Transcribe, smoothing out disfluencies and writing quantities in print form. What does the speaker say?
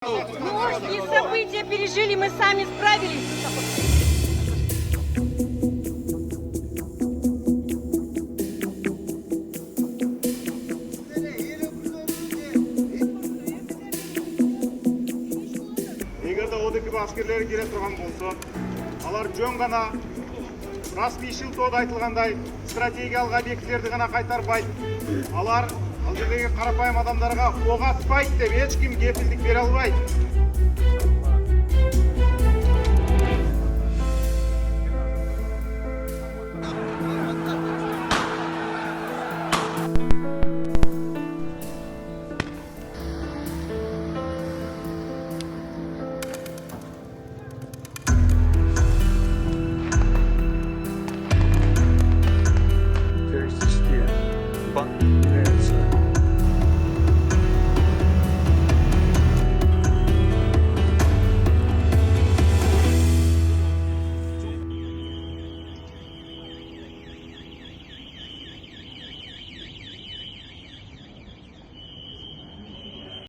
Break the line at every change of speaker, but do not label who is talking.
Множеские события пережили, мы сами справились.
Эгерде ОДКБ аскерлери келе турган болсо, алар жөн гана расмий шылтоодо айтылгандай стратегиялык объектилерди гана кайтарбайт. Алар ал жердеги карапайым адамдарга ок атпайт деп эч ким кепилдик бере албайт.